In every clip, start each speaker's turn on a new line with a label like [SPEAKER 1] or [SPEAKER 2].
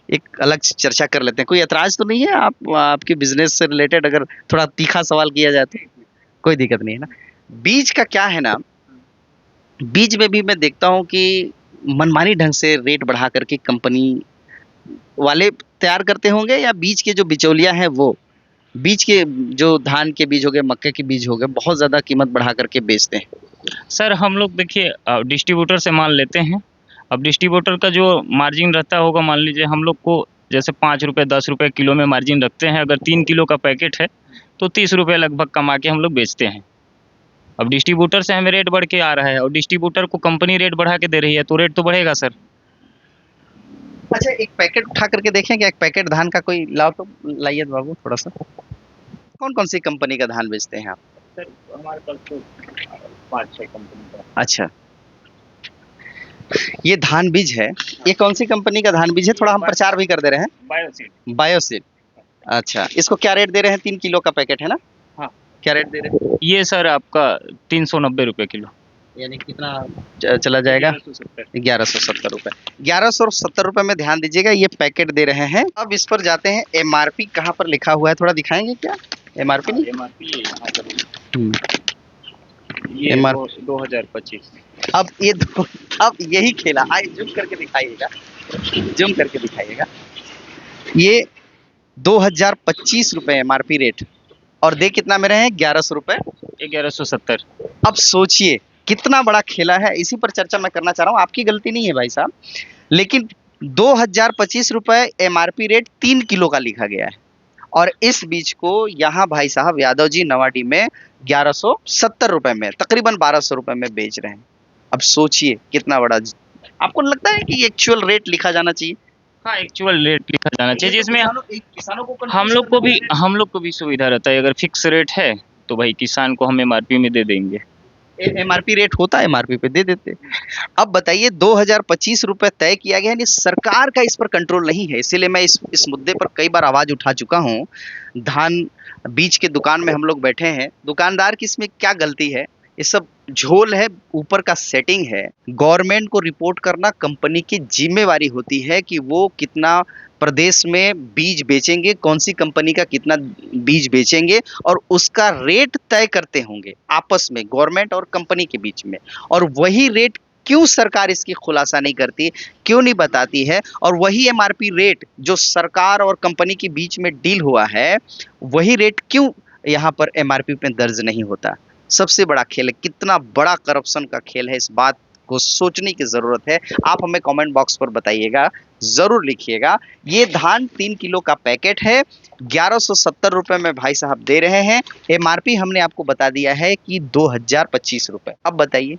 [SPEAKER 1] एक अलग चर्चा कर लेते हैं। कोई ऐतराज तो नहीं है आप आपके बिजनेस से रिलेटेड अगर थोड़ा तीखा सवाल किया जाए तो? कोई दिक्कत नहीं है ना। बीज का क्या है ना, बीज में भी मैं देखता हूँ कि मनमानी ढंग से रेट बढ़ा करके कंपनी वाले तैयार करते होंगे, या बीज के जो बिचौलिया हैं वो बीज के, जो धान के बीज हो गए, मक्के के बीज हो गए, बहुत ज़्यादा कीमत बढ़ा करके बेचते हैं।
[SPEAKER 2] सर हम लोग देखिए डिस्ट्रीब्यूटर से माल लेते हैं। अब डिस्ट्रीब्यूटर का जो मार्जिन रहता होगा, मान लीजिए हम लोग को जैसे 5 रुपये 10 रुपये किलो में मार्जिन रखते हैं। अगर 3 किलो का पैकेट है तो 30 रुपये लगभग कमा के हम लोग बेचते हैं। अब डिस्ट्रीब्यूटर से हमें रेट बढ़ के आ रहा है और डिस्ट्रीब्यूटर को कंपनी रेट बढ़ा के दे रही है, तो रेट तो बढ़ेगा सर।
[SPEAKER 1] अच्छा, एक पैकेट उठा करके देखें क्या? एक पैकेट धान का कोई लाओ तो, लाइए तो बाबू थोड़ा सा। कौन कौन सी कंपनी का धान बेचते हैं आप?
[SPEAKER 2] सर हमारे पास तो 5-6 कंपनी का।
[SPEAKER 1] अच्छा, ये धान बीज है, ये कौन सी कंपनी का धान बीज है? थोड़ा हम प्रचार भी कर दे रहे हैं।
[SPEAKER 2] बायोसीड।
[SPEAKER 1] बायोसीड। अच्छा, इसको क्या रेट दे रहे हैं? 3 किलो का पैकेट है ना?
[SPEAKER 2] हाँ।
[SPEAKER 1] क्या रेट दे रहे हैं?
[SPEAKER 2] ये सर आपका 390 रुपये किलो।
[SPEAKER 1] यानी कितना चला जाएगा? 1170 रुपए। 1170 रुपए में ध्यान दीजिएगा, ये पैकेट दे रहे हैं। अब इस पर जाते हैं, एमआरपी कहाँ पर लिखा हुआ है थोड़ा दिखाएंगे क्या? एमआरपी नहीं,
[SPEAKER 2] एमआरपी यहाँ पर
[SPEAKER 1] हम्म,
[SPEAKER 2] ये
[SPEAKER 1] एमआरपी
[SPEAKER 2] 2025।
[SPEAKER 1] अब ये अब यही खेला, आए जूम करके दिखाइएगा, जूम करके दिखाइएगा। ये 2025 रुपए एमआरपी रेट, और दे कितना में रहे हैं? 1100 रुपए।
[SPEAKER 2] 1170।
[SPEAKER 1] अब सोचिए कितना बड़ा खेला है। इसी पर चर्चा मैं करना चाह रहा हूँ, आपकी गलती नहीं है भाई साहब, लेकिन 2025 रुपए एमआरपी रेट 3 किलो का लिखा गया है, और इस बीज को यहाँ भाई साहब यादव जी नवाडी में 1170 रुपए में, तकरीबन 1200 रुपए में बेच रहे हैं। अब सोचिए कितना बड़ा। आपको लगता है कि एक्चुअल रेट लिखा जाना चाहिए?
[SPEAKER 2] हाँ, एक्चुअल रेट लिखा जाना चाहिए जिसमें
[SPEAKER 1] किसानों को
[SPEAKER 2] हम लोग को भी सुविधा रहता है। अगर फिक्स रेट है तो भाई किसान को हम एमआरपी में दे देंगे।
[SPEAKER 1] एमआरपी रेट होता है, एमआरपी पे दे देते। अब बताइए 2025 रुपए तय किया गया है, सरकार का इस पर कंट्रोल नहीं है। इसीलिए मैं इस मुद्दे पर कई बार आवाज उठा चुका हूँ। धान बीज के दुकान में हम लोग बैठे हैं, दुकानदार की इसमें क्या गलती है? ये सब झोल है, ऊपर का सेटिंग है। गवर्नमेंट को रिपोर्ट करना कंपनी की जिम्मेवारी होती है कि वो कितना प्रदेश में बीज बेचेंगे, कौन सी कंपनी का कितना बीज बेचेंगे, और उसका रेट तय करते होंगे आपस में गवर्नमेंट और कंपनी के बीच में। और वही रेट क्यों सरकार इसकी खुलासा नहीं करती, क्यों नहीं बताती है? और वही एमआरपी रेट जो सरकार और कंपनी के बीच में डील हुआ है, वही रेट क्यों यहाँ पर एमआरपी पे दर्ज नहीं होता? सबसे बड़ा खेल है, कितना बड़ा करप्शन का खेल है, इस बात को सोचने की जरूरत है। आप हमें कमेंट बॉक्स पर बताइएगा, जरूर लिखिएगा। ये धान 3 किलो का पैकेट है, 1170 रुपए में भाई साहब दे रहे हैं। एमआरपी हमने आपको बता दिया है कि 2025 रुपए। अब बताइए,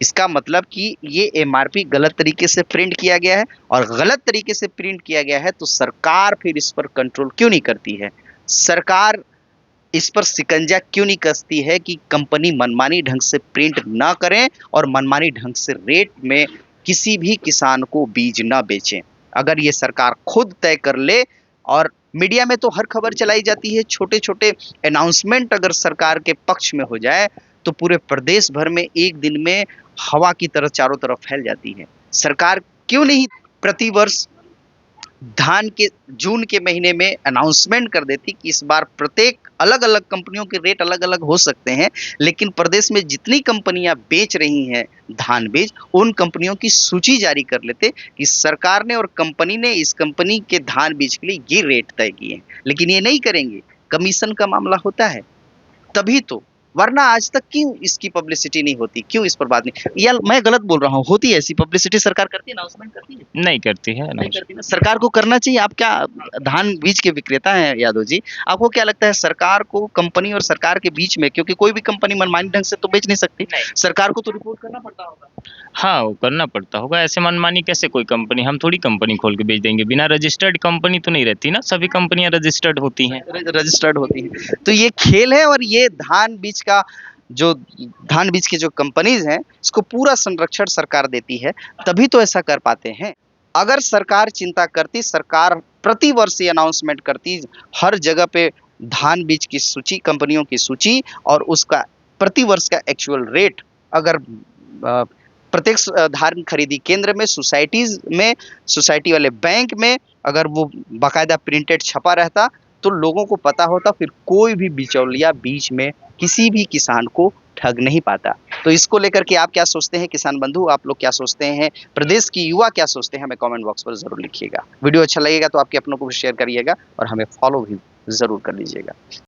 [SPEAKER 1] इसका मतलब कि ये एमआरपी गलत तरीके से प्रिंट किया गया है, और गलत तरीके से प्रिंट किया गया है तो सरकार फिर इस पर कंट्रोल क्यों नहीं करती है? सरकार इस पर शिकंजा क्यों नहीं कसती है कि कंपनी मनमानी ढंग से प्रिंट ना करें और मनमानी ढंग से रेट में किसी भी किसान को बीज ना बेचें? अगर ये सरकार खुद तय कर ले, और मीडिया में तो हर खबर चलाई जाती है, छोटे छोटे अनाउंसमेंट अगर सरकार के पक्ष में हो जाए तो पूरे प्रदेश भर में एक दिन में हवा की तरह चारों तरफ फैल जाती है। सरकार क्यों नहीं प्रतिवर्ष धान के जून के महीने में अनाउंसमेंट कर देती कि इस बार प्रत्येक अलग अलग कंपनियों के रेट अलग अलग हो सकते हैं, लेकिन प्रदेश में जितनी कंपनियां बेच रही हैं धान बीज, उन कंपनियों की सूची जारी कर लेते कि सरकार ने और कंपनी ने इस कंपनी के धान बीज के लिए ये रेट तय किए हैं। लेकिन ये नहीं करेंगे, कमीशन का मामला होता है तभी तो, वरना आज तक क्यों इसकी पब्लिसिटी नहीं होती? क्यों इस पर बात नहीं? या मैं गलत बोल रहा हूँ? होती है ऐसी पब्लिसिटी, सरकार करती है, अनाउंसमेंट करती है?
[SPEAKER 2] नहीं करती है
[SPEAKER 1] नहीं करती ना, सरकार को करना चाहिए। आप क्या धान बीज के विक्रेता हैं यादव जी, आपको क्या लगता है सरकार को कंपनी और सरकार के बीच में, क्योंकि कोई भी कंपनी मनमानी ढंग से तो बेच नहीं सकती, सरकार को तो रिपोर्ट करना पड़ता होगा।
[SPEAKER 2] हाँ, वो करना पड़ता होगा। ऐसे मनमानी कैसे कोई कंपनी, हम थोड़ी कंपनी खोल के बेच देंगे। बिना रजिस्टर्ड कंपनी तो नहीं रहती ना, सभी कंपनियां रजिस्टर्ड होती हैं।
[SPEAKER 1] रजिस्टर्ड होती है। तो ये खेल है, और ये धान बीज का जो धान बीज की जो कंपनीज हैं, इसको पूरा संरक्षण सरकार देती है, तभी तो ऐसा कर पाते हैं। अगर सरकार चिंता करती, सरकार प्रतिवर्ष ये अनाउंसमेंट करती हर जगह पे धान बीज की सूची, कंपनियों की सूची, और उसका प्रतिवर्ष का एक्चुअल रेट अगर प्रत्यक्ष धान खरीदी केंद्र में, सोसाइटीज में, सोसाइटी वाले बैंक में अगर वो बाकायदा प्रिंटेड छपा रहता तो लोगों को पता होता, फिर कोई भी बिचौलिया बीच में किसी भी किसान को ठग नहीं पाता। तो इसको लेकर के आप क्या सोचते हैं किसान बंधु, आप लोग क्या सोचते हैं, प्रदेश की युवा क्या सोचते हैं, हमें कमेंट बॉक्स पर जरूर लिखिएगा। वीडियो अच्छा लगेगा तो आपके अपनों को भी शेयर करिएगा और हमें फॉलो भी जरूर कर लीजिएगा।